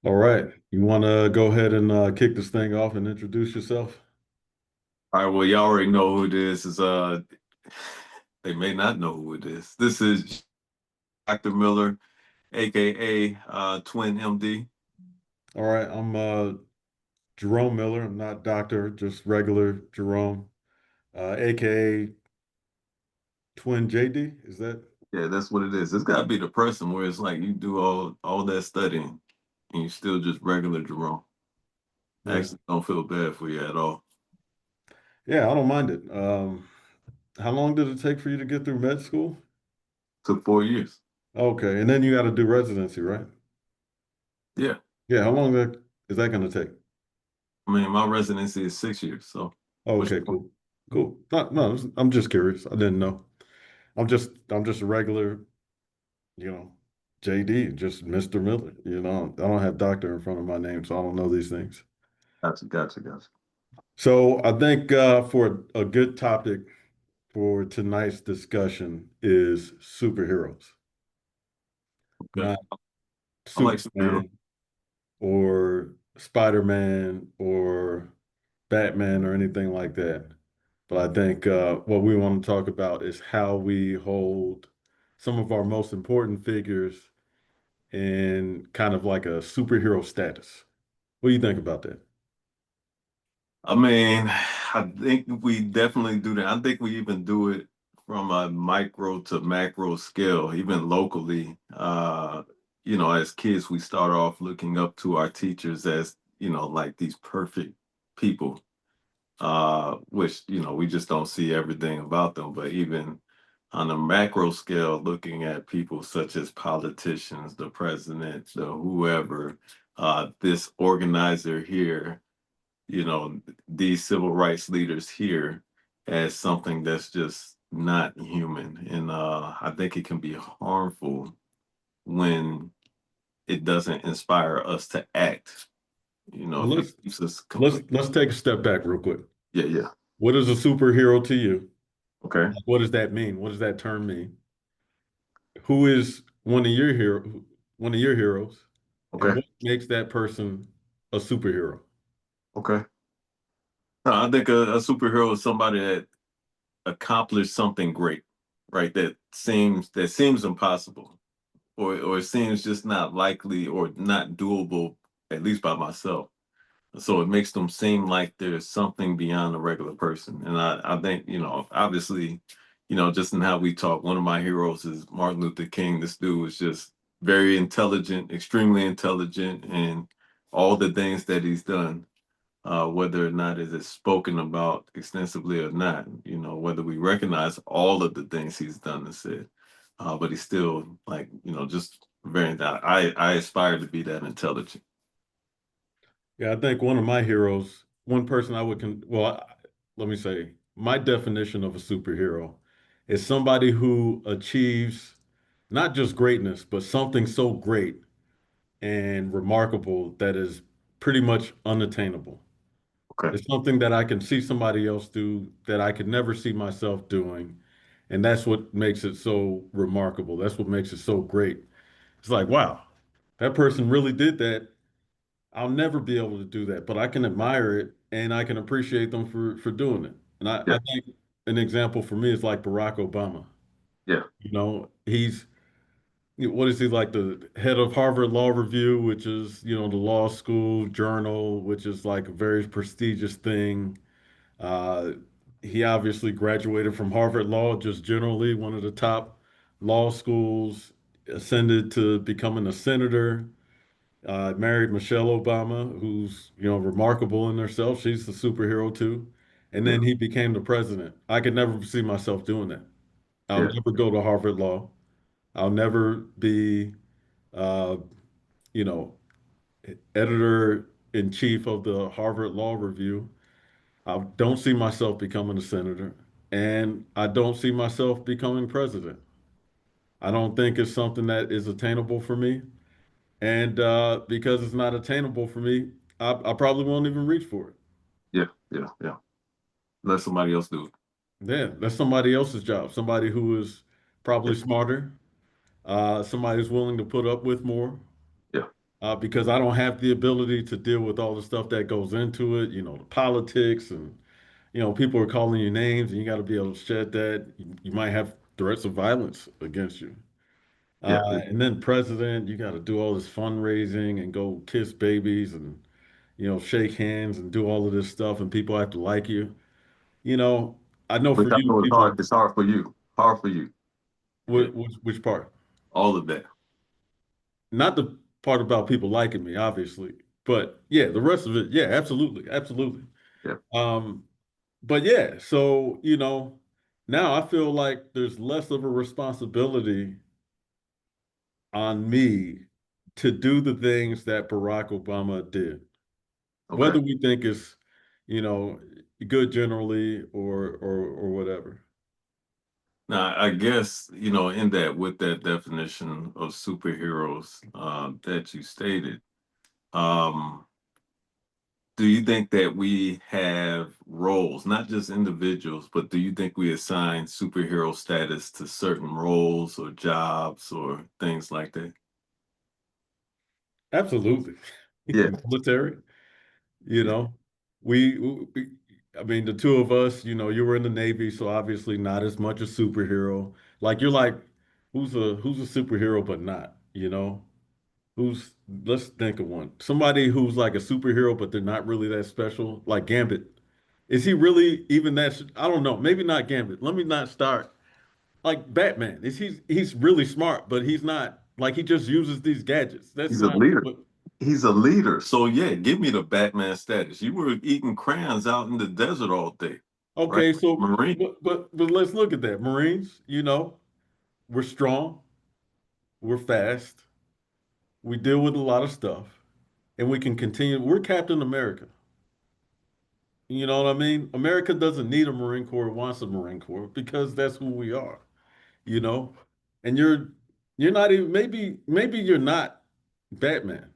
All right. You want to go ahead and kick this thing off and introduce yourself? All right, well, y'all already know who this is. They may not know who it is. This is Dr. Miller, aka Twin MD. All right. I'm Jerome Miller. I'm not doctor, just regular Jerome, aka Twin JD. Is that? Yeah, that's what it is. It's gotta be the person where it's like you do all that studying and you still just regular Jerome. I Yeah. actually don't feel bad for you at all. Yeah, I don't mind it. How long did it take for you to get through med school? Took 4 years. Okay. And then you got to do residency, right? Yeah. Yeah. How long is that going to take? I mean, my residency is 6 years, so which Okay, cool. Cool. No, I'm just curious. I didn't know. I'm just a regular, you know, JD, just Mr. Miller. I don't have doctor in front of my name, so I don't know these things. gotcha. So I think for a good topic for tonight's discussion is superheroes, Okay. not I like superhero. Superman or Spider-Man or Batman or anything like that. But I think what we want to talk about is how we hold some of our most important figures in kind of like a superhero status. What do you think about that? I mean, I think we definitely do that. I think we even do it from a micro to macro scale, even locally. As kids, we start off looking up to our teachers as, like these perfect people, which, we just don't see everything about them. But even on a macro scale, looking at people such as politicians, the president, the whoever, this organizer here, these civil rights leaders here as something that's just not human. And I think it can be harmful when it doesn't inspire us to act. Well, If it let's keeps us let's complete. let's take a step back real quick. Yeah, yeah. What is a superhero to you? Okay, What does that mean? What does that term mean? Who is one of your heroes, and okay, what makes that person a superhero? okay. No, I think a superhero is somebody that accomplished something great, right? That seems impossible, or it seems just not likely or not doable, at least by myself. So it makes them seem like there's something beyond a regular person. And I think, obviously, just in how we talk, one of my heroes is Martin Luther King. This dude was just very intelligent, extremely intelligent, and all the things that he's done, whether or not it is spoken about extensively or not, whether we recognize all of the things he's done and said, but he's still like, just very, I aspire to be that intelligent. Yeah, I think one of my heroes, one person I would let me say, my definition of a superhero is somebody who achieves not just greatness, but something so great and remarkable that is pretty much unattainable. Okay. It's something that I can see somebody else do that I could never see myself doing. And that's what makes it so remarkable. That's what makes it so great. It's like, wow, that person really did that. I'll never be able to do that, but I can admire it and I can appreciate them for doing it. And I Yeah. think an example for me is like Barack Obama. Yeah. He's what is he like the head of Harvard Law Review, which is, the law school journal, which is like a very prestigious thing. Uh, he obviously graduated from Harvard Law, just generally one of the top law schools, ascended to becoming a senator, married Michelle Obama, who's, remarkable in herself. She's the superhero too. And Yeah. then he became the president. I could never see myself doing that. I'll Yeah. never go to Harvard Law. I'll never be, uh, you know, editor in chief of the Harvard Law Review. I don't see myself becoming a senator, and I don't see myself becoming president. I don't think it's something that is attainable for me. And because it's not attainable for me, I probably won't even reach for it. Yeah. Yeah. Yeah. Let somebody else do it. Yeah, that's somebody else's job. Somebody who is Yeah. probably smarter, somebody who's willing to put up with more. Yeah. because I don't have the ability to deal with all the stuff that goes into it, the politics and, people are calling you names and you got to be able to shed that. You might have threats of violence against you. Yeah. And then president, you got to do all this fundraising and go kiss babies and, shake hands and do all of this stuff and people have to like you. You know, I know Which for I you, know it's hard. people, It's hard for you. Hard for you. Yeah. which part? All of that. Not the part about people liking me, obviously, but yeah, the rest of it, yeah, absolutely, absolutely. Yeah. Um, but yeah, so now I feel like there's less of a responsibility on me to do the things that Barack Obama did, Okay. whether we think it's, you know, good generally or whatever. Now, I guess, in that, with that definition of superheroes that you stated, um, do you think that we have roles, not just individuals, but do you think we assign superhero status to certain roles or jobs or things like that? Absolutely. Yeah. Military, you Yeah. know, we, I mean, the two of us, you were in the Navy, so obviously not as much a superhero. Like you're like, who's a superhero but not, Who's let's think of one. Somebody who's like a superhero, but they're not really that special, like Gambit. Is he really even that? I don't know. Maybe not Gambit. Let me not start. Like Batman. He's really smart, but he's not like he just uses these gadgets. That's He's a not leader. what. He's a leader. So yeah, give me the Batman status. You were eating crayons out in the desert all day, right? Okay, so Marine. but let's look at that. Marines, we're strong, we're fast, we deal with a lot of stuff, and we can continue. We're Captain America. You know what I mean? America doesn't need a Marine Corps, it wants a Marine Corps because that's who we are, you know? And you're not even maybe you're not Batman.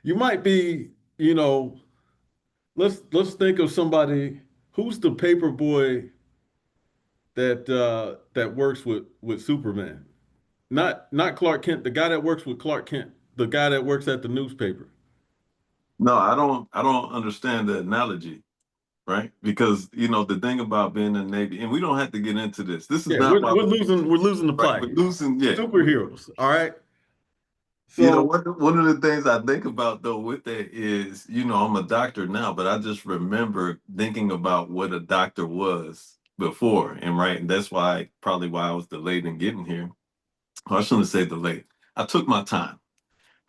You might be, let's think of somebody who's the paper boy that works with Superman. Not Clark Kent, the guy that works with Clark Kent, the guy that works at the newspaper. No, I don't understand the analogy, right? Because the thing about being in the Navy, and we don't have to get into this. This is Yeah, not we're why we're losing we're losing the right? plot We're here. losing, yeah. Superheroes, all right? So One of the things I think about though with that is, I'm a doctor now, but I just remember thinking about what a doctor was before, and right, and that's why I was delayed in getting here. Well, I shouldn't say delayed. I took my time.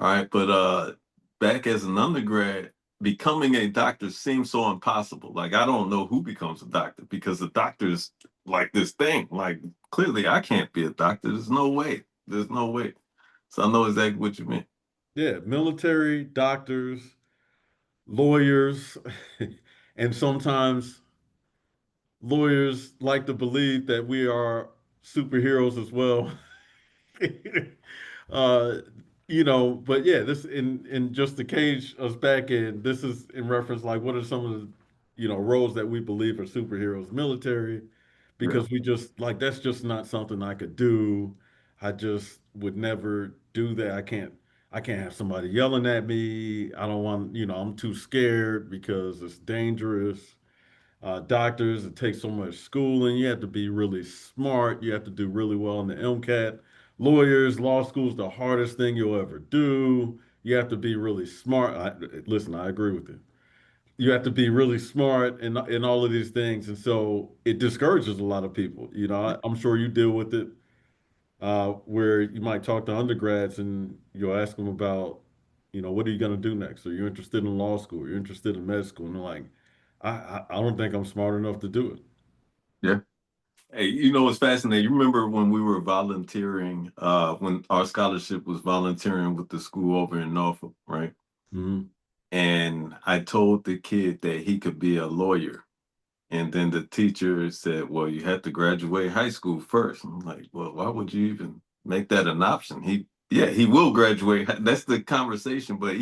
All right, but back as an undergrad, becoming a doctor seems so impossible. Like I don't know who becomes a doctor because the doctor's like this thing. Like clearly I can't be a doctor. There's no way. There's no way. So I know exactly what you mean. yeah, military, doctors, lawyers, and sometimes lawyers like to believe that we are superheroes as well. uh, but yeah, this in just to cage us back in, this is in reference like what are some of the, roles that we believe are superheroes, military, Yeah. because we just like that's just not something I could do. I just would never do that. I can't have somebody yelling at me. I don't want, I'm too scared because it's dangerous. Doctors, it takes so much schooling. You have to be really smart. You have to do really well in the MCAT. Lawyers, law school is the hardest thing you'll ever do. You have to be really smart. Listen, I agree with you. You have to be really smart in all of these things. And so it discourages a lot of people. I'm sure you deal with it where you might talk to undergrads and you'll ask them about, what are you going to do next? Are you interested in law school? Are you interested in med school? And they're like, I don't think I'm smart enough to do it. Yeah. Hey, it's fascinating. You remember when we were volunteering, when our scholarship was volunteering with the school over in Norfolk, right? Hmm. And I told the kid that he could be a lawyer. And then the teacher said, well, you have to graduate high school first. I'm like, well, why would you even make that an option? Yeah, he will graduate. That's the conversation. But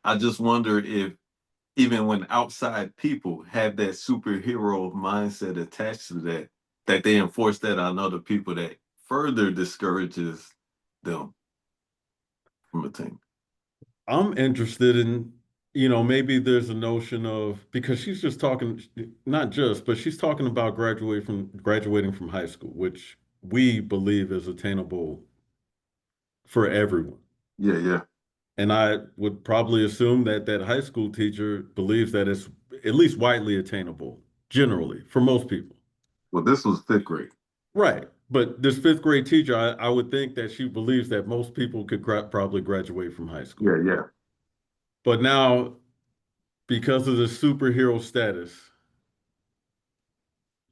I just wonder if even when outside people have that superhero mindset attached to that they enforce that on other people that further discourages them. from a team. I'm interested in, maybe there's a notion of because she's just talking, not just, but she's talking about graduating from high school, which we believe is attainable for everyone. Yeah, yeah. And I would probably assume that that high school teacher believes that it's at least widely attainable, generally, for most people. Well, this was fifth grade. Right. But this fifth grade teacher, I would think that she believes that most people could probably graduate from high school. Yeah, yeah, But now, because of the superhero status,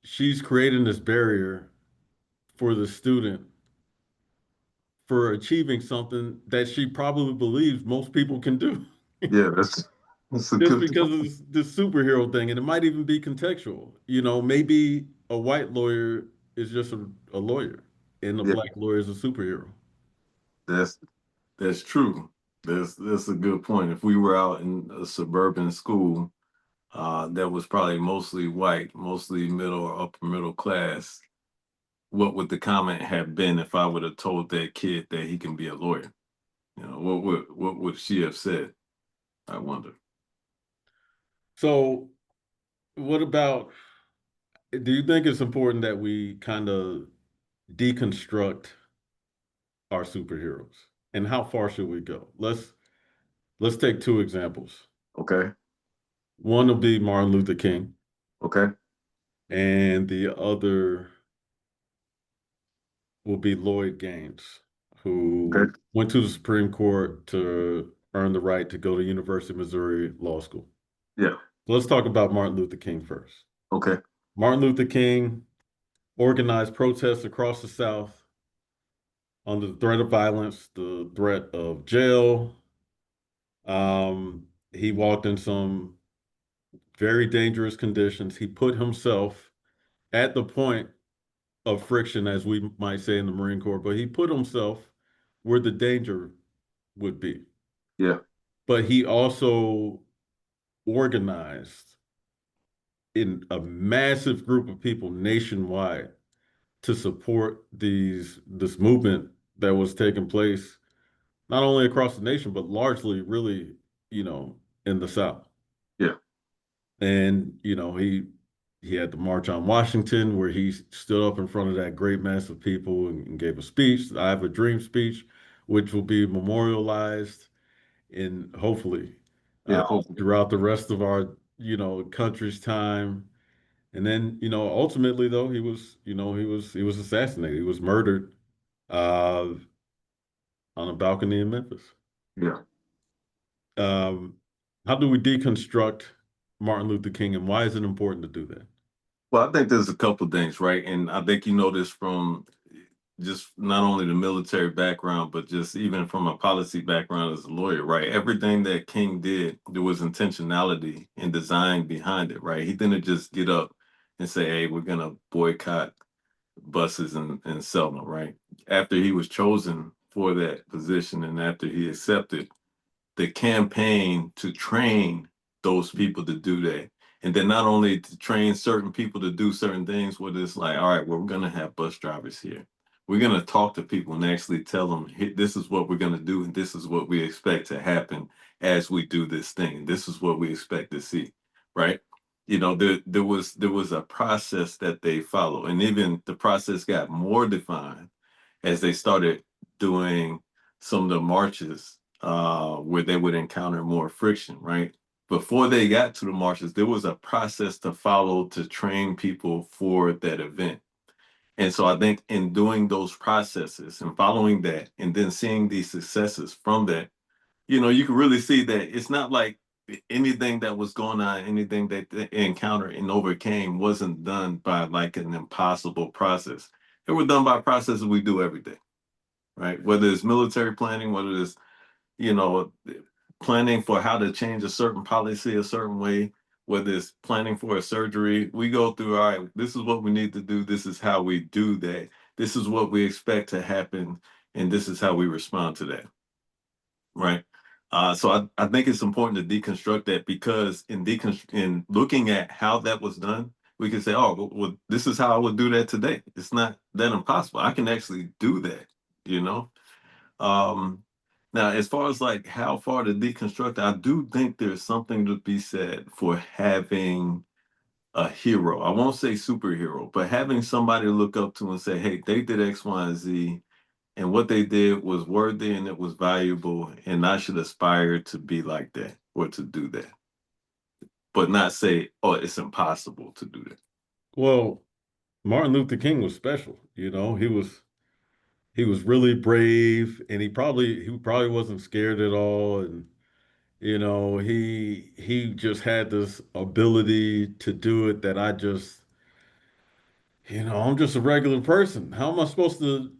she's creating this barrier for the student for achieving something that she probably believes most people can do. yeah. That's a Just good because of point. this superhero thing. And it might even be contextual. Maybe a white lawyer is just a lawyer and a Yeah, black lawyer is a superhero. that's that's true. That's a good point. If we were out in a suburban school that was probably mostly white, mostly middle or upper middle class, what would the comment have been if I would have told that kid that he can be a lawyer? What would she have said? I wonder. So, what about do you think it's important that we kind of deconstruct our superheroes? And how far should we go? Let's take two examples. Okay, One will be Martin Luther King, okay, and the other will be Lloyd Gaines, who okay. went to the Supreme Court to earn the right to go to University of Missouri Law School. Yeah, So let's talk about Martin Luther King first. okay. Martin Luther King organized protests across the South under the threat of violence, the threat of jail. He walked in some very dangerous conditions. He put himself at the point of friction, as we might say in the Marine Corps, but he put himself where the danger would be. Yeah, But he also organized in a massive group of people nationwide to support this movement that was taking place not only across the nation but largely really you know in the South. yeah, And he had the March on Washington where he stood up in front of that great mass of people and gave a speech, the I Have a Dream speech, which will be memorialized in hopefully yeah. Hopefully, throughout the rest of our country's time. And then ultimately though he was assassinated. He was murdered uh, on a balcony in Memphis. yeah. Um, how do we deconstruct Martin Luther King, and why is it important to do that? Well, I think there's a couple things, right? And I think you know this from just not only the military background, but just even from a policy background as a lawyer, right? Everything that King did, there was intentionality and design behind it, right? He didn't just get up and say, hey, we're going to boycott buses in Selma, right? After he was chosen for that position and after he accepted, the campaign to train those people to do that. And then not only to train certain people to do certain things, where it's like, all right, well, we're going to have bus drivers here. We're going to talk to people and actually tell them, "Hey, this is what we're going to do, and this is what we expect to happen as we do this thing. This is what we expect to see, right?" There was a process that they follow, and even the process got more defined as they started doing some of the marches where they would encounter more friction, right? Before they got to the marches, there was a process to follow to train people for that event. And so I think in doing those processes and following that and then seeing these successes from that, you can really see that it's not like anything that was going on, anything that they encountered and overcame wasn't done by like an impossible process. They were done by processes we do every day, right? Whether it's military planning, whether it's you know, planning for how to change a certain policy a certain way, whether it's planning for a surgery, we go through, all right, this is what we need to do. This is how we do that. This is what we expect to happen. And this is how we respond to that. Right. So I think it's important to deconstruct that because in looking at how that was done, we can say, oh, well, this is how I would do that today. It's not that impossible. I can actually do that, you know? Um, Now, as far as like how far to deconstruct, I do think there's something to be said for having a hero. I won't say superhero, but having somebody to look up to and say, hey, they did X, Y, and Z, and what they did was worthy and it was valuable, and I should aspire to be like that or to do that, but not say, oh, it's impossible to do that. Well, Martin Luther King was special. He was really brave, and he probably wasn't scared at all. And he just had this ability to do it that I'm just a regular person. How am I supposed to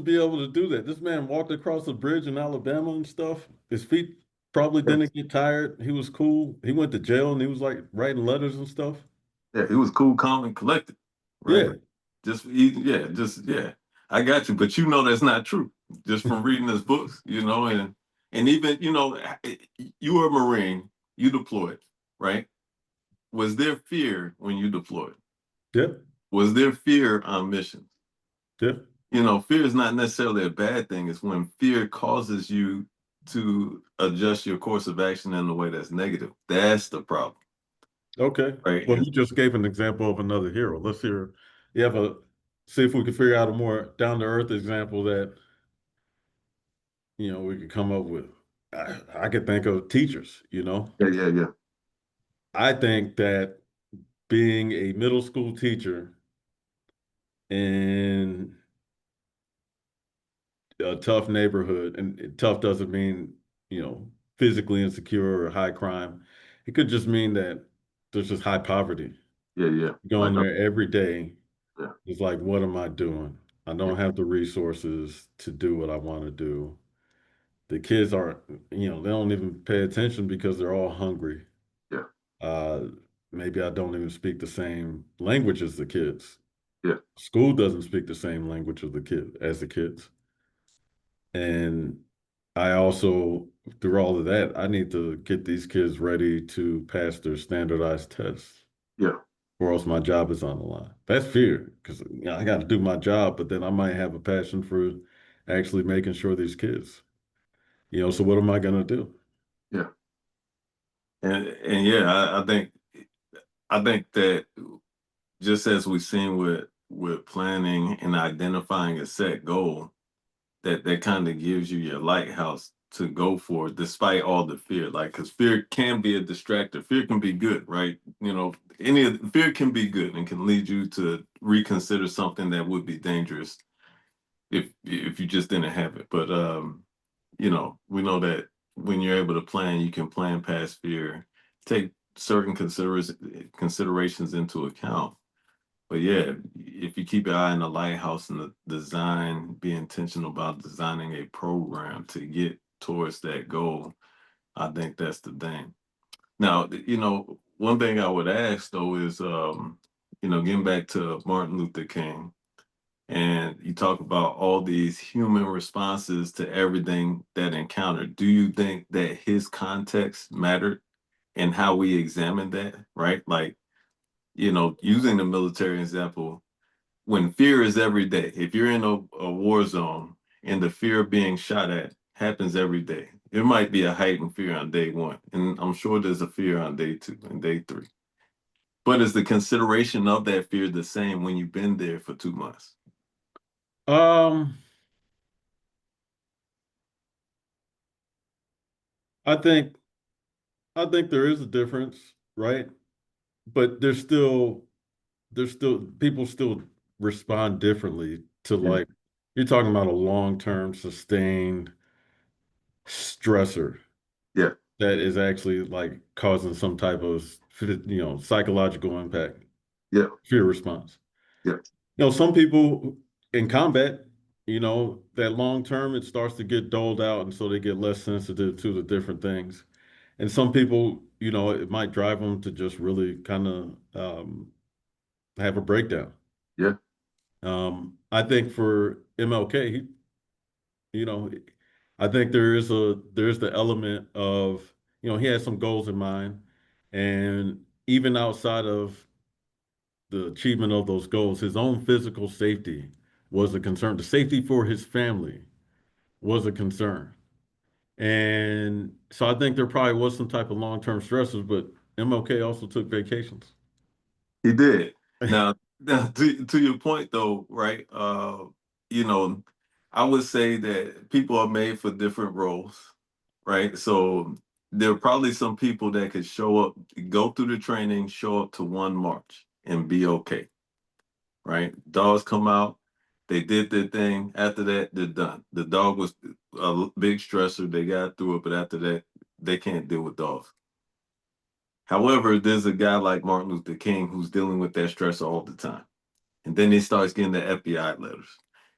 be able to do that? This man walked across the bridge in Alabama and stuff. His feet probably Yeah, didn't get tired. He was cool. He went to jail and he was like writing letters and stuff. yeah, he was cool, calm, and collected, right? Yeah, Yeah. I got you, but you know that's not true. Just from reading his books, and even you were a Marine, you deployed, right? Was there fear when you deployed? yeah, Was there fear on missions? yeah. Fear is not necessarily a bad thing. It's when fear causes you to adjust your course of action in a way that's negative. That's the problem, Okay. right? Well, And you just gave an example of another hero. Let's hear. You have a See if we can figure out a more down to earth example that we could come up with. I could think of teachers. yeah, yeah, yeah, I think that being a middle school teacher in a tough neighborhood, and tough doesn't mean, you know, physically insecure or high crime. It could just mean that there's just high poverty. yeah, yeah. Going Like, there every day yeah, is like, what am I doing? I yeah, don't have the resources to do what I want to do. The kids are, they don't even pay attention because they're all hungry. yeah, Uh, Maybe I don't even speak the same language as the kids. yeah, School doesn't speak the same language as the kids. And I also, through all of that, I need to get these kids ready to pass their standardized tests, yeah, or else my job is on the line. That's fear, because I got to do my job, but then I might have a passion for actually making sure these kids, so what am I going to do? yeah. And yeah, I think that just as we've seen with planning and identifying a set goal, that kind of gives you your lighthouse to go for despite all the fear. Like, because fear can be a distractor. Fear can be good, right? Fear can be good and can lead you to reconsider something that would be dangerous if you just didn't have it. But we know that when you're able to plan, you can plan past fear, take certain considerations into account. But yeah, if you keep your eye on the lighthouse and the design, be intentional about designing a program to get towards that goal, I think that's the thing. Now, one thing I would ask though is, getting back to Martin Luther King, and you talk about all these human responses to everything that encountered. Do you think that his context mattered and how we examine that, right? Like, using the military example, when fear is every day, if you're in a war zone and the fear of being shot at happens every day, there might be a heightened fear on day one. And I'm sure there's a fear on day two and day three. But is the consideration of that fear the same when you've been there for 2 months? Um, I think I think there is a difference, right? But there's still people still respond differently to, Yeah. like, you're talking about a long-term sustained stressor Yeah. that is actually like causing some type of psychological impact, Yeah. fear response. Yeah. Some people in combat, that long term it starts to get doled out, and so they get less sensitive to the different things. And some people, it might drive them to just really kind of have a breakdown. Yeah. I think for MLK, you know, I think there's the element of, he had some goals in mind, and even outside of the achievement of those goals, his own physical safety was a concern. The safety for his family was a concern. And so I think there probably was some type of long-term stressors, but MLK also took vacations. He did. Now, now to your point though, right? You know, I would say that people are made for different roles, right? So there are probably some people that could show up, go through the training, show up to one march and be okay, right? Dogs come out, they did their thing. After that, they're done. The dog was a big stressor. They got through it, but after that, they can't deal with dogs. However, there's a guy like Martin Luther King who's dealing with that stress all the time. And then he starts getting the FBI letters.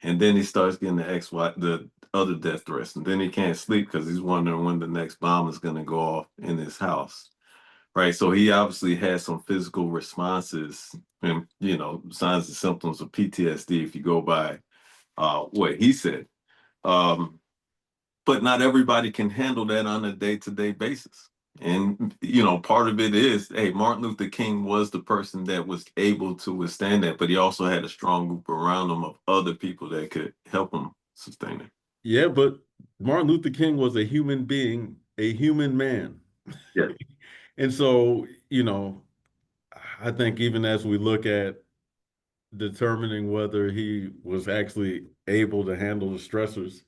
And then he starts getting the other death threats. And then he can't sleep because he's wondering when the next bomb is going to go off in his house. Right. So he obviously has some physical responses and, signs and symptoms of PTSD if you go by what he said. Um, but not everybody can handle that on a day-to-day basis. And part of it is, hey, Martin Luther King was the person that was able to withstand that, but he also had a strong group around him of other people that could help him sustain it. Yeah, but Martin Luther King was a human being, a human man. Yeah, And so, I think even as we look at determining whether he was actually able to handle the stressors,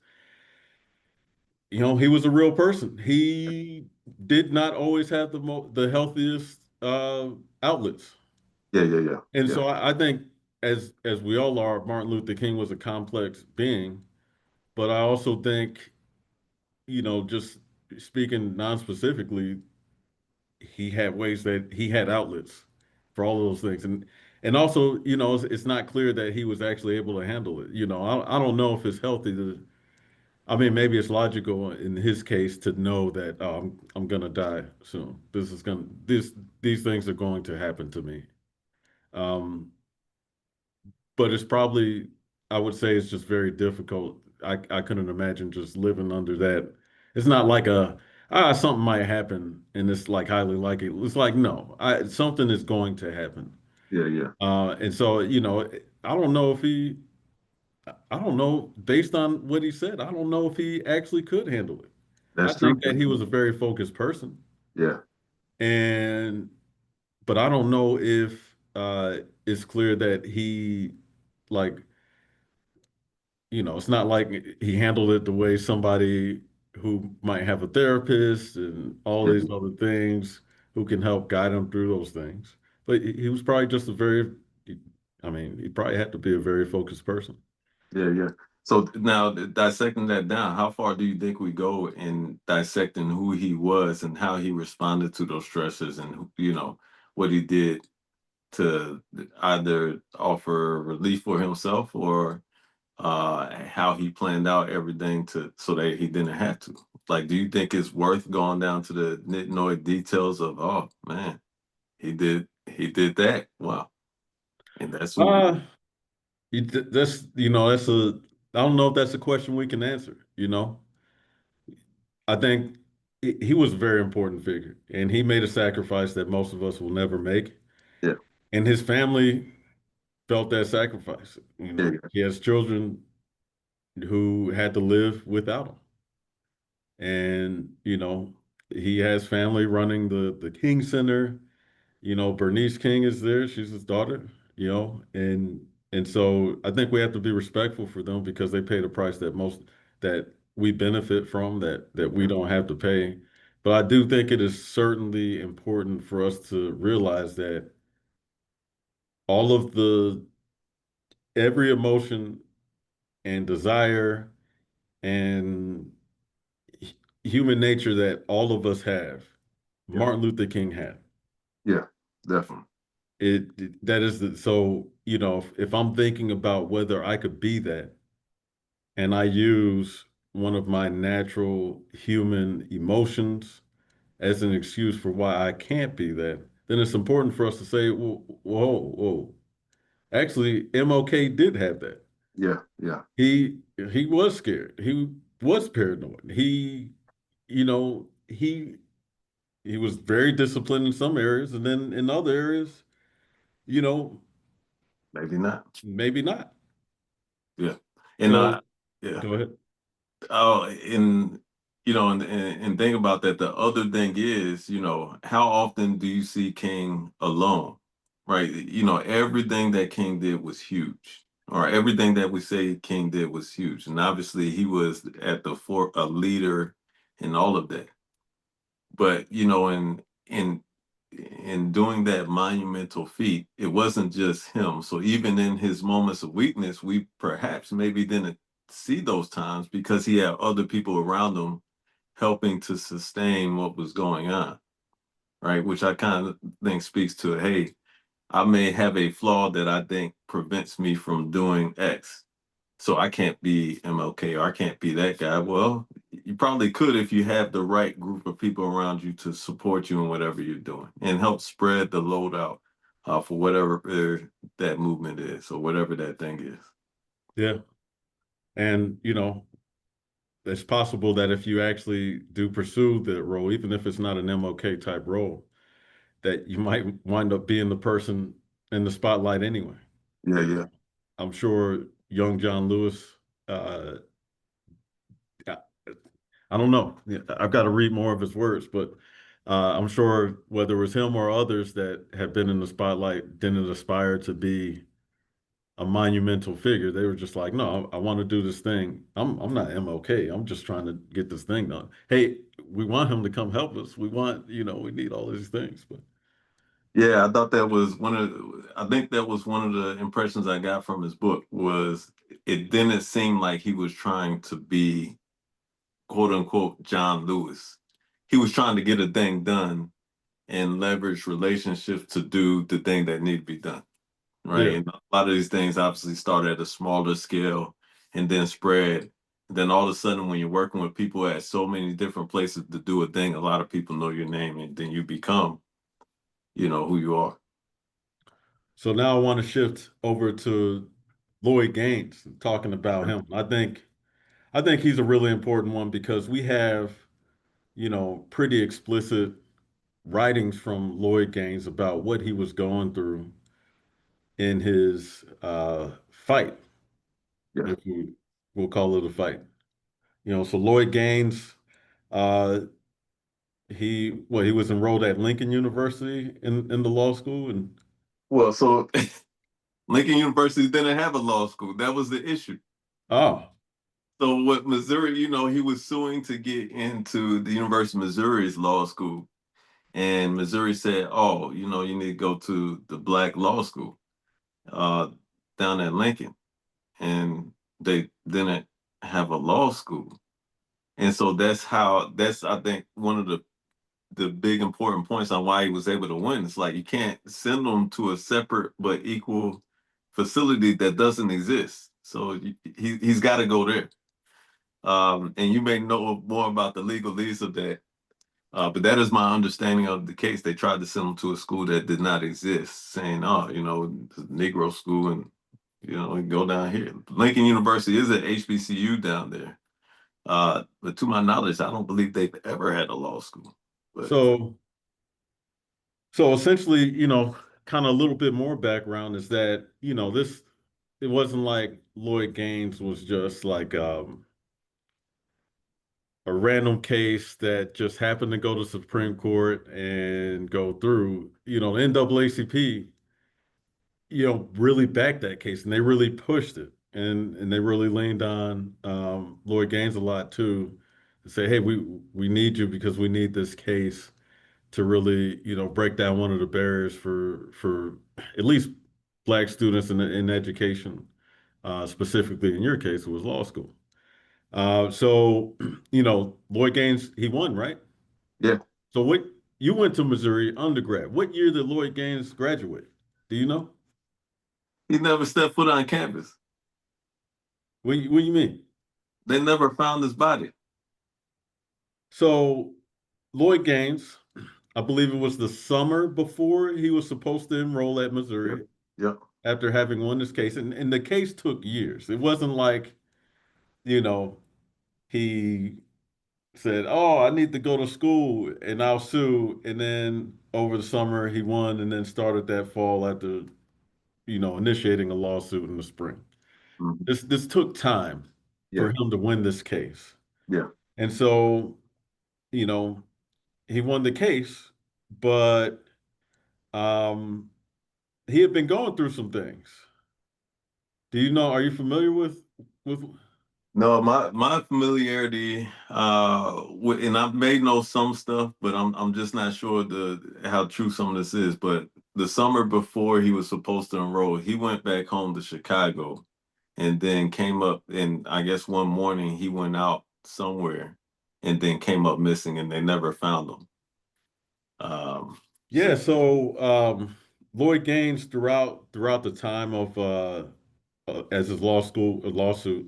he was a real person. He did not always have the healthiest outlets. yeah, yeah, yeah, And yeah, so I think as we all are, Martin Luther King was a complex being, but I also think, just speaking non-specifically, he had ways that he had outlets for all of those things. And also, it's not clear that he was actually able to handle it. I don't know if it's healthy to, I mean, maybe it's logical in his case to know that I'm gonna die soon. These things are going to happen to me. Um, but it's probably, I would say it's just very difficult. I couldn't imagine just living under that. It's not like something might happen and it's like highly likely. It's like no, something is going to happen. yeah, yeah. And so, I don't know if I don't know, based on what he said, I don't know if he actually could handle it. I That's think true. that he was a very focused person, Yeah, and but I don't know if it's clear that he like it's not like he handled it the way somebody who might have a therapist and all yeah, these other things who can help guide him through those things. But he was probably just I mean, he probably had to be a very focused person. yeah, yeah. So now dissecting that down, how far do you think we go in dissecting who he was and how he responded to those stresses and what he did to either offer relief for himself or how he planned out everything to so that he didn't have to. Like, do you think it's worth going down to the nitnoid details of, oh man, he did that? Wow. And that's who. Uh, that's that's I don't know if that's a question we can answer. I think he was a very important figure, and he made a sacrifice that most of us will never make. Yeah, And his family felt that sacrifice. yeah, He has children who had to live without him. And, he has family running the King Center. Bernice King is there. She's his daughter, and so I think we have to be respectful for them because they paid a price that we benefit from that we yeah, don't have to pay. But I do think it is certainly important for us to realize that all of the every emotion and desire and human nature that all of us have, yeah, Martin Luther King had. yeah, definitely. That is so, if I'm thinking about whether I could be that and I use one of my natural human emotions as an excuse for why I can't be that, then it's important for us to say, whoa, whoa, whoa. Actually, MLK did have that. Yeah, yeah, He was scared. He was paranoid. He was very disciplined in some areas, and then in other areas, you know, maybe not. maybe not. Yeah. And So yeah. go ahead. Oh, and and think about that. The other thing is, how often do you see King alone? Right? Everything that King did was huge, or everything that we say King did was huge. And obviously he was at the fore a leader in all of that. But in doing that monumental feat, it wasn't just him. So even in his moments of weakness, we perhaps maybe didn't see those times because he had other people around him helping to sustain what was going on, right? Which I kind of think speaks to, hey, I may have a flaw that I think prevents me from doing X. So I can't be MLK or I can't be that guy. Well, you probably could if you have the right group of people around you to support you in whatever you're doing and help spread the load out for whatever that movement is or whatever that thing is. Yeah. And, it's possible that if you actually do pursue the role, even if it's not an MLK type role, that you might wind up being the person in the spotlight anyway. Yeah, You yeah. know, I'm sure young John Lewis, uh, I, I don't know. Yeah, I've got to read more of his words, but I'm sure whether it was him or others that have been in the spotlight didn't aspire to be a monumental figure. They were just like, no, I want to do this thing. I'm not MLK. I'm just trying to get this thing done. Hey, we want him to come help us. We want, we need all these things. But Yeah, I thought that was I think that was one of the impressions I got from his book was it didn't seem like he was trying to be quote unquote John Lewis. He was trying to get a thing done and leverage relationships to do the thing that need to be done. Right. yeah. And a lot of these things obviously started at a smaller scale and then spread. Then all of a sudden, when you're working with people at so many different places to do a thing, a lot of people know your name and then you become, who you are. So now I want to shift over to Lloyd Gaines, talking about him. I think he's a really important one because we have, pretty explicit writings from Lloyd Gaines about what he was going through in his fight, Yeah. if we'll call it a fight. So Lloyd Gaines, uh, he was enrolled at Lincoln University in the law school, and Well, so Lincoln University didn't have a law school. That was the issue. oh, So what Missouri, he was suing to get into the University of Missouri's law school. And Missouri said, oh, you need to go to the black law school uh, down at Lincoln. And they didn't have a law school. And so that's I think one of the big important points on why he was able to win. It's like you can't send them to a separate but equal facility that doesn't exist. So he's got to go there. And you may know more about the legalese of that. But that is my understanding of the case. They tried to send him to a school that did not exist, saying, "Oh, Negro school, and go down here." Lincoln University is at HBCU down there, but to my knowledge, I don't believe they've ever had a law school. But so so essentially, kind of a little bit more background is that this it wasn't like Lloyd Gaines was just like a random case that just happened to go to Supreme Court and go through. The NAACP, really backed that case and they really pushed it and they really leaned on Lloyd Gaines a lot too to say, hey, we need you because we need this case to really, break down one of the barriers for at least black students in education, specifically in your case, it was law school. So, Lloyd Gaines, he won, right? yeah, So what you went to Missouri undergrad. What year did Lloyd Gaines graduate? Do you know? he never stepped foot on campus. What you mean? They never found his body. So Lloyd Gaines, I believe it was the summer before he was supposed to enroll at Yep, Missouri yep. after having won this case. And the case took years. It wasn't like, you know, he said, oh, I need to go to school and I'll sue. And then over the summer he won and then started that fall after, initiating a lawsuit in the spring. Mhm. This took time for Yeah, him to win this case. yeah. And so, you know, he won the case, but um, he had been going through some things. Do you know, are you familiar with No, my familiarity with, and I may know some stuff, but I'm just not sure the how true some of this is. But the summer before he was supposed to enroll, he went back home to Chicago and then came up, and I guess one morning he went out somewhere and then came up missing and they never found him. Yeah, So so Lloyd Gaines throughout the time of as his law school lawsuit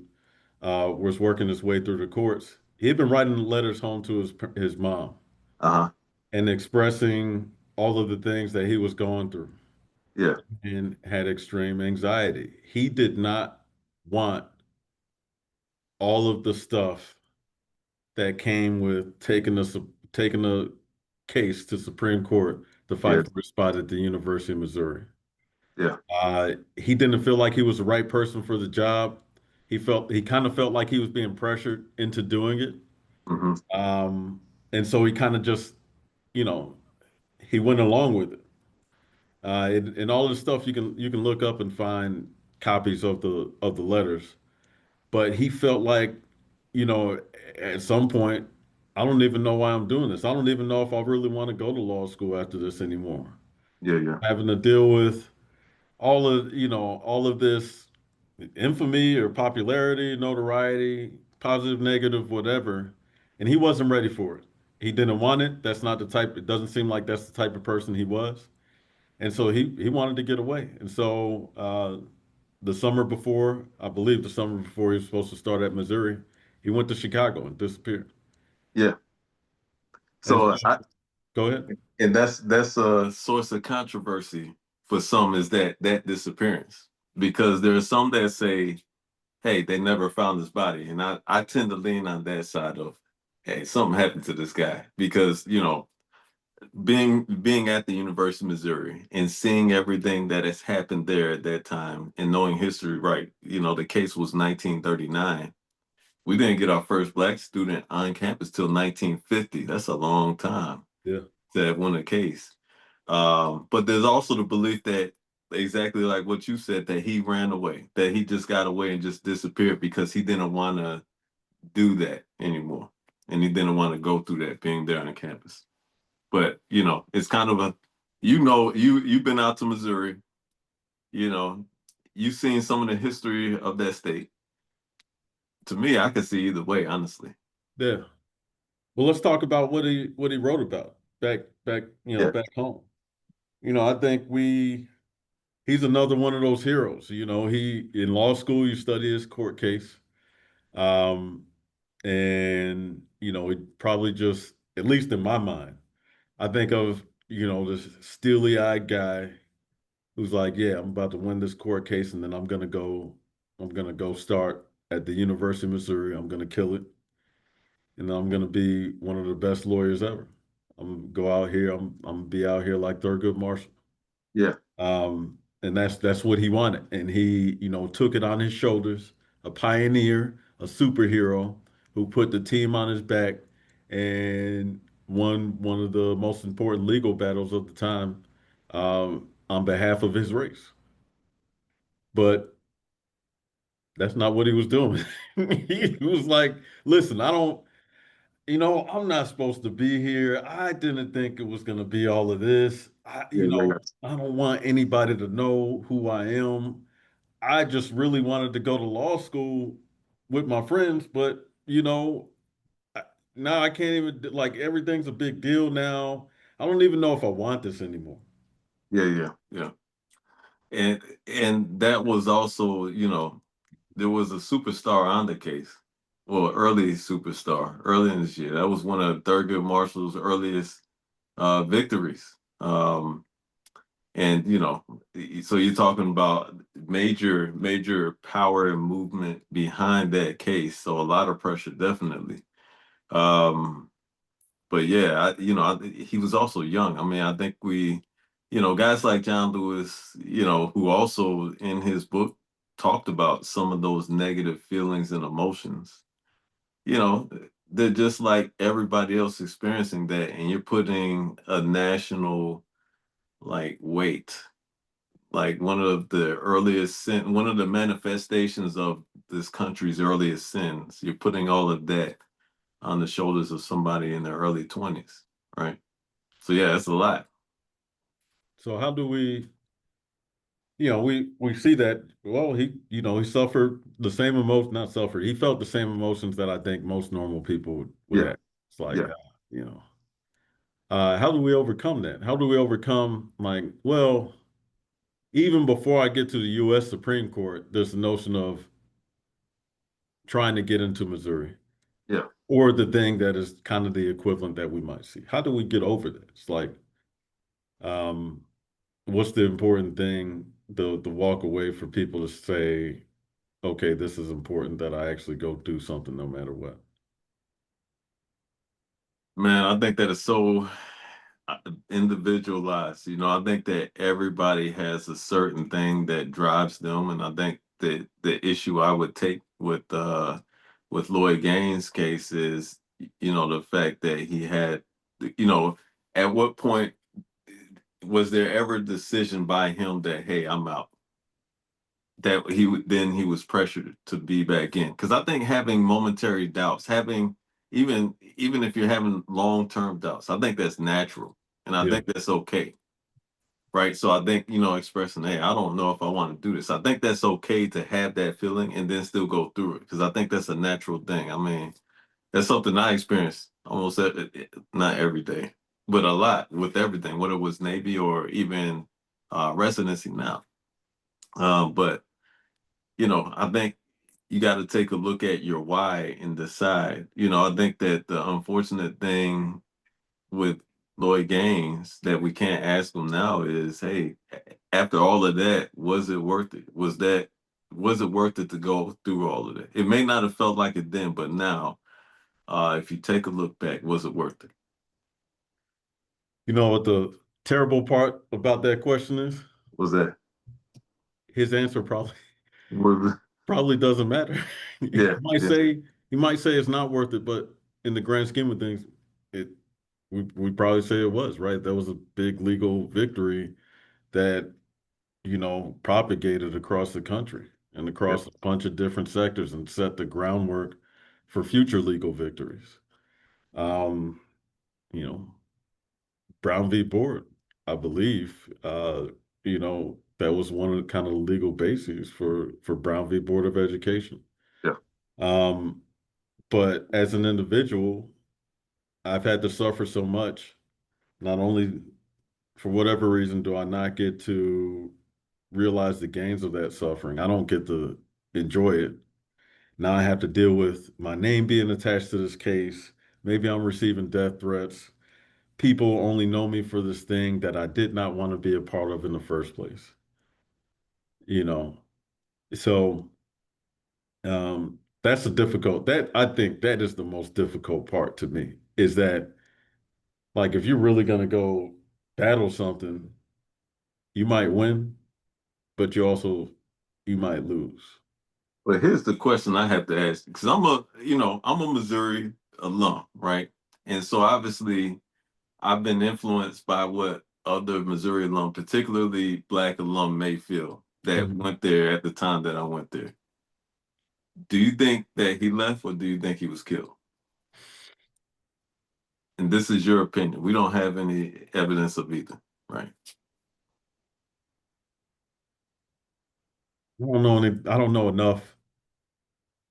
was working his way through the courts. He had been writing letters home to his mom uh-huh. and expressing all of the things that he was going through Yeah, and had extreme anxiety. He did not want all of the stuff that came with taking a case to Supreme Court to yeah, fight for a spot at the University of Missouri. yeah. He didn't feel like he was the right person for the job. He kind of felt like he was being pressured into doing it. Hmm. Um, and so he kind of just, you know, he went along with it. And all the stuff you can look up and find copies of the letters. But he felt like, you know, at some point, I don't even know why I'm doing this. I don't even know if I really want to go to law school after this anymore. Yeah, yeah, Having to deal with all of this infamy or popularity, notoriety, positive, negative, whatever. And he wasn't ready for it. He didn't want it. That's not the type, it doesn't seem like that's the type of person he was. And so he wanted to get away. And so the summer before, I believe the summer before he was supposed to start at Missouri, he went to Chicago and disappeared. yeah. And So so, go ahead. and that's a source of controversy for some is that disappearance because there are some that say, hey, they never found his body, and I tend to lean on that side of, hey, something happened to this guy because being at the University of Missouri and seeing everything that has happened there at that time and knowing history right, the case was 1939. We didn't get our first black student on campus till 1950. That's a long time Yeah. to have won a case. But there's also the belief that exactly like what you said, that he ran away, that he just got away and just disappeared because he didn't want to do that anymore. And he didn't want to go through that being there on the campus. But it's kind of you've been out to Missouri, you know, you've seen some of the history of that state. To me, I could see either way, honestly. Yeah. Well, let's talk about what he wrote about Yeah, back home. I think he's another one of those heroes. He in law school you study his court case. Um, and he probably just, at least in my mind, I think of, this steely-eyed guy who's like, yeah, I'm about to win this court case and then I'm gonna go start at the University of Missouri. I'm gonna kill it. And I'm gonna be one of the best lawyers ever. I'm gonna go out here, I'm gonna be out here like Thurgood Marshall. yeah, And that's what he wanted. And he, took it on his shoulders, a pioneer, a superhero who put the team on his back and won one of the most important legal battles of the time on behalf of his race. But that's not what he was doing. He was like, listen, I don't, I'm not supposed to be here. I didn't think it was going to be all of this. yeah, yeah, I don't want anybody to know who I am. I just really wanted to go to law school with my friends, but I- now I can't even like everything's a big deal now. I don't even know if I want this anymore. yeah, yeah, yeah. And that was also, there was a superstar on the case. Well, early superstar, early in this year. That was one of Thurgood Marshall's earliest victories. And so you're talking about major, major power and movement behind that case. So a lot of pressure, definitely. Um, but yeah, he was also young. I mean, I think guys like John Lewis, who also in his book talked about some of those negative feelings and emotions. You know, they're just like everybody else experiencing that, and you're putting a national like weight, like one of the manifestations of this country's earliest sins. You're putting all of that on the shoulders of somebody in their early 20s, right? So yeah, it's a lot. So how do we, we see that, well, he suffered the same emotion, not suffered, he felt the same emotions that I think most normal people would Yeah, have. It's like, yeah. you know, how do we overcome that? How do we overcome, like, well, even before I get to the U.S. Supreme Court, there's the notion of trying to get into Missouri Yeah. or the thing that is kind of the equivalent that we might see. How do we get over that? It's like, um, what's the important thing, the walk away for people to say, okay, this is important that I actually go do something no matter what. Man, I think that is so individualized. I think that everybody has a certain thing that drives them, and I think that the issue I would take with Lloyd Gaines' case is, the fact that he had, you know, at what point was there ever a decision by him that, hey, I'm out? That then he was pressured to be back in. Because I think having momentary doubts, having even if you're having long-term doubts, I think that's natural, and I Yeah. think that's okay, right? So I think, expressing, hey, I don't know if I want to do this. I think that's okay to have that feeling and then still go through it, because I think that's a natural thing. I mean, that's something I experience almost not every day, but a lot with everything, whether it was Navy or even residency now. But I think you got to take a look at your why and decide. I think that the unfortunate thing with Lloyd Gaines that we can't ask him now is, hey, after all of that, was it worth it? Was it worth it to go through all of that? It may not have felt like it then, but now, if you take a look back, was it worth it? You know what the terrible part about that question is? Was that His answer probably was probably doesn't matter. He yeah, might yeah, say he might say it's not worth it, but in the grand scheme of things, it we probably say it was, right? That was a big legal victory that, propagated across the country and yeah, across a bunch of different sectors and set the groundwork for future legal victories. Um, you know, Brown v. Board, I believe, that was one of the kind of legal bases for Brown v. Board of Education. yeah. Um, but as an individual, I've had to suffer so much. Not only for whatever reason do I not get to realize the gains of that suffering. I don't get to enjoy it. Now I have to deal with my name being attached to this case. Maybe I'm receiving death threats. People only know me for this thing that I did not want to be a part of in the first place. You know, so that's that I think that is the most difficult part to me is that, like, if you're really going to go battle something, you might win, but you might lose. But here's the question I have to ask, because I'm a Missouri alum, right? And so obviously I've been influenced by what other Missouri alum, particularly Black alum, may feel that Mhm. went there at the time that I went there. Do you think that he left, or do you think he was killed? And this is your opinion. We don't have any evidence of either, right? I don't know enough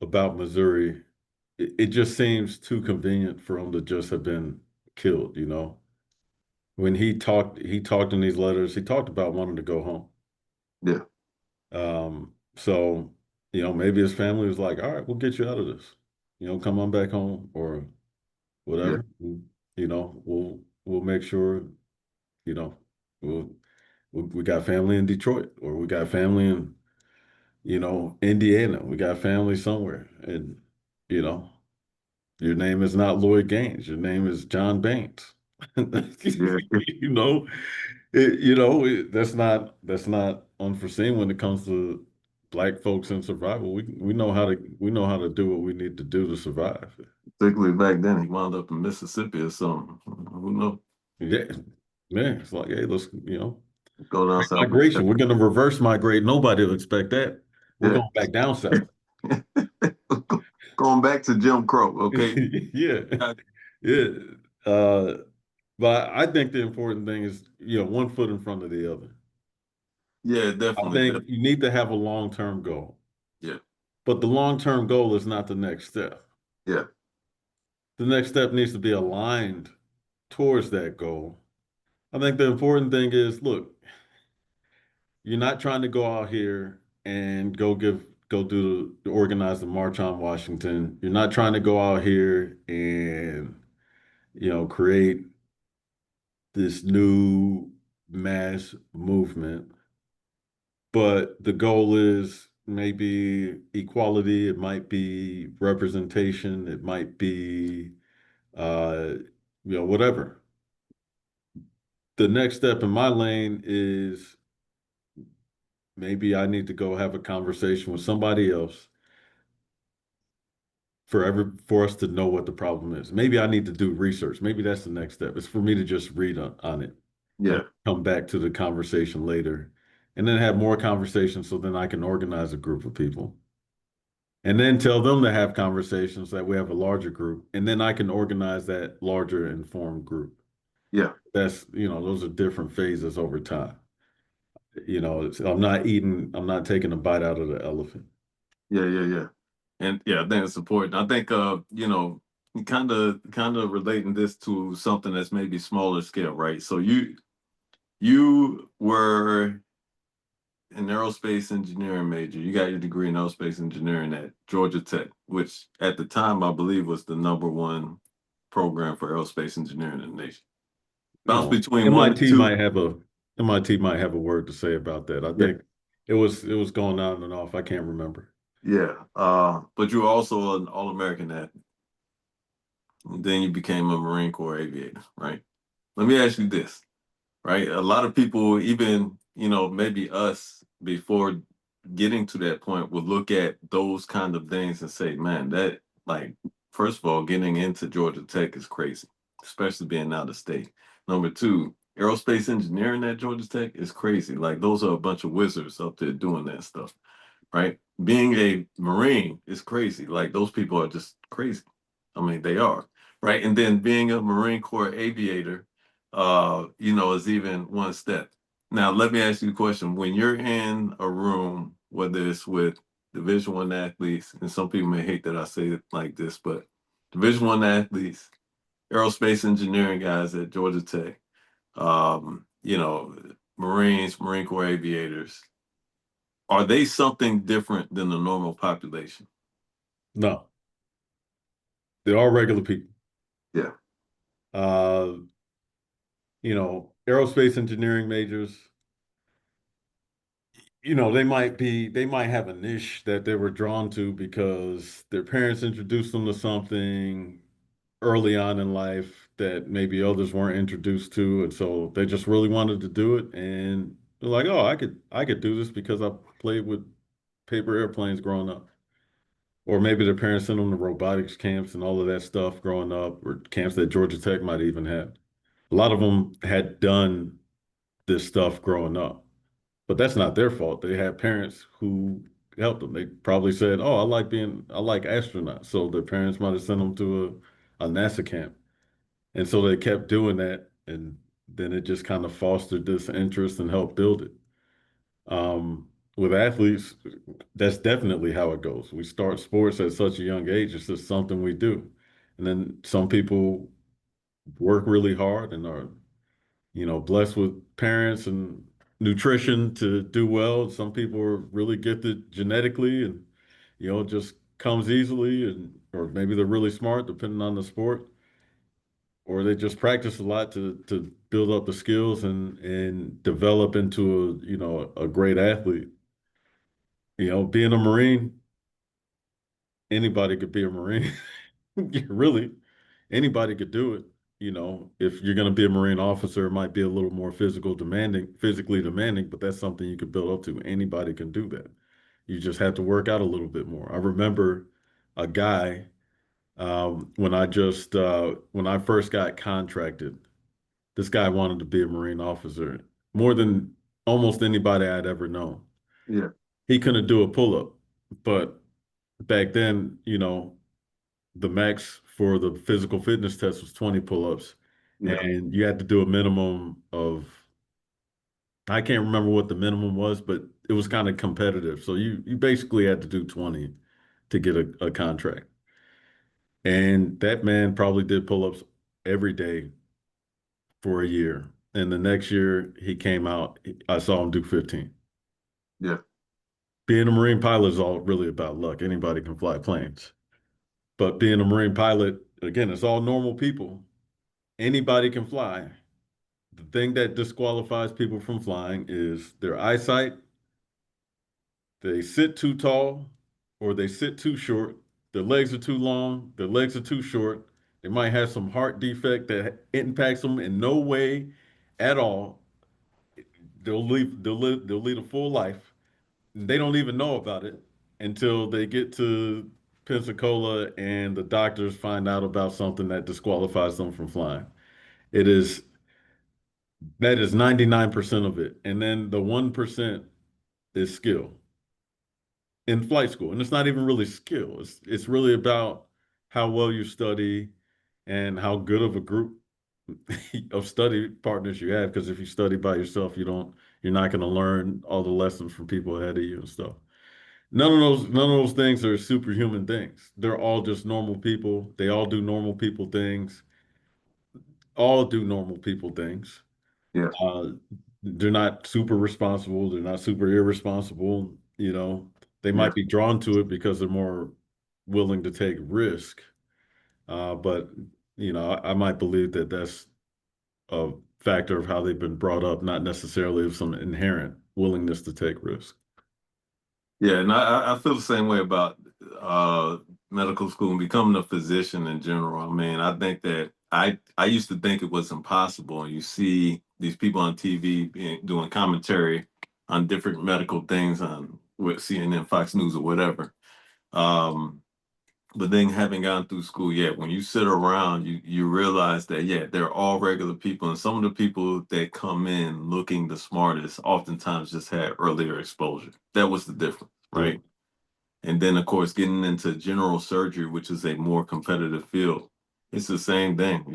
about Missouri. It just seems too convenient for him to just have been killed. When he talked in these letters, he talked about wanting to go home. Yeah, So, maybe his family was like, all right, we'll get you out of this. Come on back home or yeah, whatever. And, we'll make sure, you know, we'll, we got family in Detroit or we got family in, Indiana. We got family somewhere. And, you know, your name is not Lloyd Gaines. Your name is John Baines. yeah, You know, that's not unforeseen when it comes to Black folks in survival. We know how to do what we need to do to survive. Particularly back then, he wound up in Mississippi or something. Who knows? Yeah, man, it's like, hey, let's, Go down south and check. migration. We're going to reverse migrate. Nobody will expect that. We're Yeah. going back down south. Going back to Jim Crow, okay? Yeah, yeah. Uh, but I think the important thing is, one foot in front of the other. Yeah, I definitely, think you need to have a long-term goal, yeah, but the long-term goal is not the next step. yeah, The next step needs to be aligned towards that goal. I think the important thing is, look, you're not trying to go out here and organize the March on Washington. You're not trying to go out here and, create this new mass movement. But the goal is maybe equality, it might be representation, it might be, uh, whatever. The next step in my lane is maybe I need to go have a conversation with somebody else for us to know what the problem is. Maybe I need to do research. Maybe that's the next step. It's for me to just read on it and yeah, come back to the conversation later and then have more conversations so then I can organize a group of people and then tell them to have conversations that we have a larger group and then I can organize that larger informed group. yeah, That's, those are different phases over time. I'm not taking a bite out of the elephant. yeah. And yeah, I think it's important. I think kind of relating this to something that's maybe smaller scale, right? So you were an aerospace engineering major. You got your degree in aerospace engineering at Georgia Tech, which at the time I believe was the number one program for aerospace engineering in the nation. You Bounce know, between one and MIT two. might have a MIT might have a word to say about that. I Yeah, think it was going on and off. I can't remember. yeah. But you were also an All-American athlete. And then you became a Marine Corps aviator, right? Let me ask you this, right? A lot of people, even, maybe us before getting to that point, would look at those kind of things and say, man, that, like, first of all, getting into Georgia Tech is crazy, especially being out of state. Number two, aerospace engineering at Georgia Tech is crazy. Like, those are a bunch of wizards up there doing that stuff, right? Being a Marine is crazy. Like, those people are just crazy. I mean, they are, right? And then being a Marine Corps aviator, is even one step. Now, let me ask you a question. When you're in a room, whether it's with Division I athletes, and some people may hate that I say it like this, but Division I athletes, aerospace engineering guys at Georgia Tech, Marines, Marine Corps aviators, are they something different than the normal population? No, they're all regular people. Yeah, Uh, aerospace engineering majors, they might have a niche that they were drawn to because their parents introduced them to something early on in life that maybe others weren't introduced to, and so they just really wanted to do it. And they're like, "Oh, I could do this because I played with paper airplanes growing up." Or maybe their parents sent them to robotics camps and all of that stuff growing up, or camps that Georgia Tech might even have. A lot of them had done this stuff growing up, but that's not their fault. They had parents who helped them. They probably said, "Oh, I like astronauts," so their parents might have sent them to a NASA camp. And so they kept doing that, and then it just kind of fostered this interest and helped build it. With athletes, that's definitely how it goes. We start sports at such a young age. It's just something we do. And then some people work really hard and are, blessed with parents and nutrition to do well. Some people are really gifted genetically and, it just comes easily and or maybe they're really smart depending on the sport. Or they just practice a lot to build up the skills and develop into a great athlete. Being a Marine, anybody could be a Marine. Really, anybody could do it. If you're going to be a Marine officer, it might be a little more physically demanding, but that's something you could build up to. Anybody can do that. You just have to work out a little bit more. I remember a guy. When I first got contracted, this guy wanted to be a Marine officer more than almost anybody I'd ever known. Yeah, He couldn't do a pull-up, but back then, the max for the physical fitness test was 20 pull-ups, yeah, and you had to do a minimum of, I can't remember what the minimum was, but it was kind of competitive. So you basically had to do 20 to get a contract. And that man probably did pull-ups every day for a year. And the next year he came out, I saw him do 15. yeah, Being a Marine pilot is all really about luck. Anybody can fly planes. But being a Marine pilot, again, it's all normal people. Anybody can fly. The thing that disqualifies people from flying is their eyesight. They sit too tall or they sit too short. Their legs are too long. Their legs are too short. They might have some heart defect that impacts them in no way at all. They'll lead a full life. They don't even know about it until they get to Pensacola and the doctors find out about something that disqualifies them from flying. It is That is 99% of it. And then the 1% is skill in flight school. And it's not even really skill. It's really about how well you study and how good of a group of study partners you have. Because if you study by yourself, you're not going to learn all the lessons from people ahead of you and stuff. None of those things are superhuman things. They're all just normal people. They all do normal people things. All do normal people things. yeah, Uh, they're not super responsible. They're not super irresponsible. They yeah. might be drawn to it because they're more willing to take risk. But I might believe that that's a factor of how they've been brought up, not necessarily of some inherent willingness to take risk. Yeah, and I feel the same way about uh medical school and becoming a physician in general. I mean, I think that I used to think it was impossible. And you see these people on TV doing commentary on different medical things on with CNN, Fox News, or whatever. Um, but then having gone through school, yeah, when you sit around, you realize that yeah, they're all regular people, and some of the people that come in looking the smartest oftentimes just had earlier exposure. That was the difference, Yeah. right? And then, of course, getting into general surgery, which is a more competitive field, it's the same thing.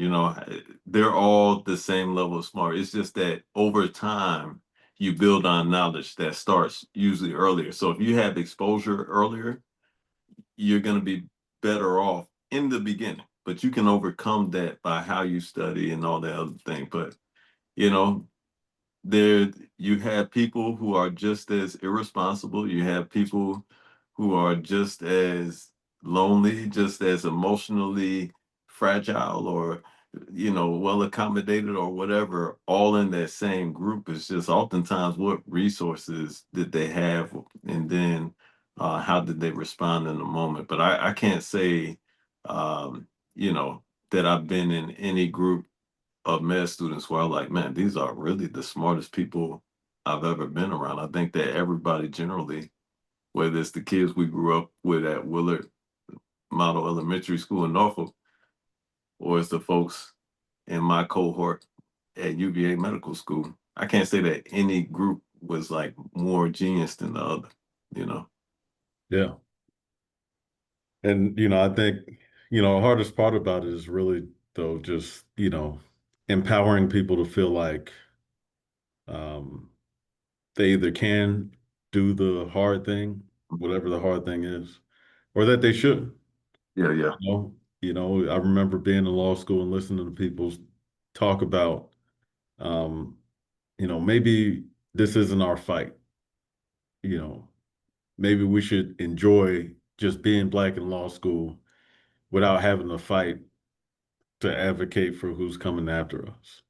They're all the same level of smart. It's just that over time, you build on knowledge that starts usually earlier. So if you have exposure earlier, you're going to be better off in the beginning. But you can overcome that by how you study and all that other thing. But, you know, there you have people who are just as irresponsible. You have people who are just as lonely, just as emotionally fragile, or well accommodated or whatever, all in that same group. It's just oftentimes what resources did they have, and then how did they respond in the moment. But I can't say um, that I've been in any group of med students where I'm like, man, these are really the smartest people I've ever been around. I think that everybody generally, whether it's the kids we grew up with at Willard Model Elementary School in Norfolk, or it's the folks in my cohort at UVA Medical School, I can't say that any group was like more genius than the other, you know? Yeah. And, I think, the hardest part about it is really, though, just, empowering people to feel like um, they either can do the hard thing, whatever the hard thing is, or that they should. Yeah, yeah, I remember being in law school and listening to people talk about, um, maybe this isn't our fight. You know, maybe we should enjoy just being black in law school without having to fight to advocate for who's coming after us.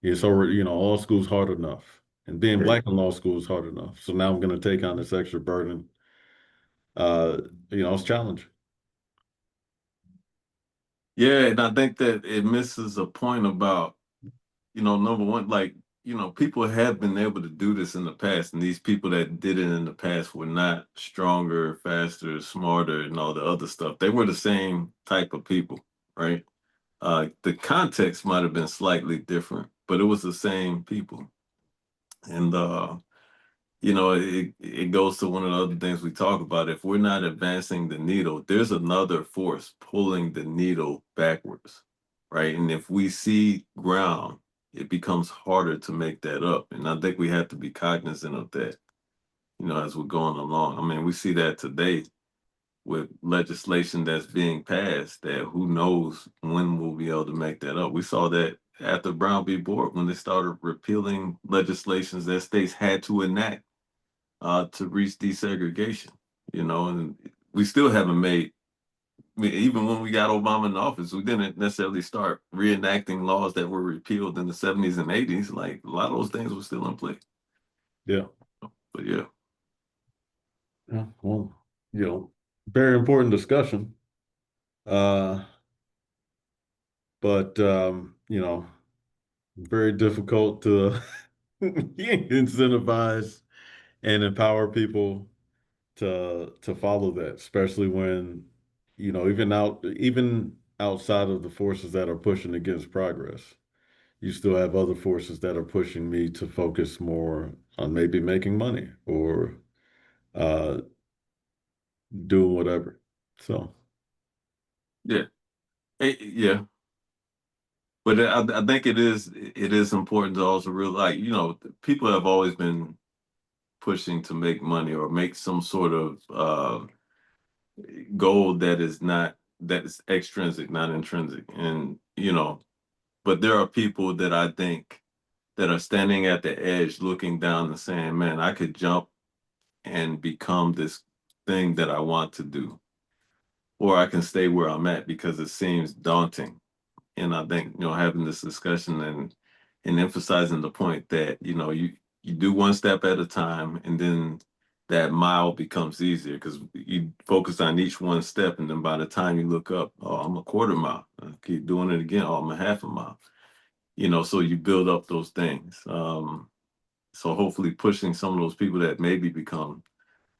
Yeah, so law school's hard enough, and being yeah. black in law school is hard enough. So now I'm going to take on this extra burden. Uh, it's challenging. Yeah, and I think that it misses a point about, number one, like people have been able to do this in the past, and these people that did it in the past were not stronger, faster, smarter, and all the other stuff. They were the same type of people, right? The context might have been slightly different, but it was the same people. And it goes to one of the other things we talk about. If we're not advancing the needle, there's another force pulling the needle backwards, right? And if we see ground, it becomes harder to make that up. And I think we have to be cognizant of that, as we're going along. I mean, we see that today with legislation that's being passed that who knows when we'll be able to make that up. We saw that after Brown v. Board when they started repealing legislations that states had to enact to reach desegregation, and we still haven't made, I mean, even when we got Obama in office, we didn't necessarily start reenacting laws that were repealed in the 70s and 80s. Like a lot of those things were still in play. Yeah. But yeah, Yeah. Well, you know, very important discussion. Uh, but very difficult to incentivize and empower people to follow that, especially when, even outside of the forces that are pushing against progress, you still have other forces that are pushing me to focus more on maybe making money or uh, doing whatever. So, yeah, yeah. But I think it is important to also realize, people have always been pushing to make money or make some sort of goal that is extrinsic, not intrinsic. And but there are people that I think that are standing at the edge looking down and saying, man, I could jump and become this thing that I want to do, or I can stay where I'm at because it seems daunting. And I think, having this discussion and emphasizing the point that, you do one step at a time and then that mile becomes easier because you focus on each one step and then by the time you look up, oh, I'm a quarter mile. I keep doing it again, oh, I'm a half a mile. So you build up those things. So hopefully pushing some of those people that maybe become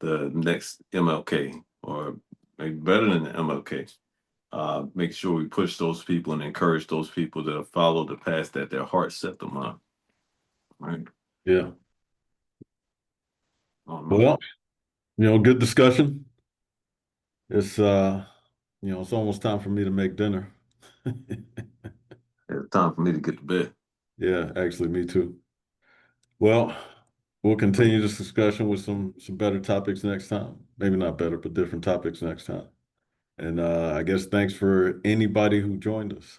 the next MLK or maybe better than the MLK, make sure we push those people and encourage those people to follow the path that their heart set them on. Right. yeah. I don't know. Well, good discussion. It's it's almost time for me to make dinner. It's time for me to get to bed. Yeah, actually, me too. Well, we'll continue this discussion with some better topics next time. Maybe not better, but different topics next time. And I guess thanks for anybody who joined us.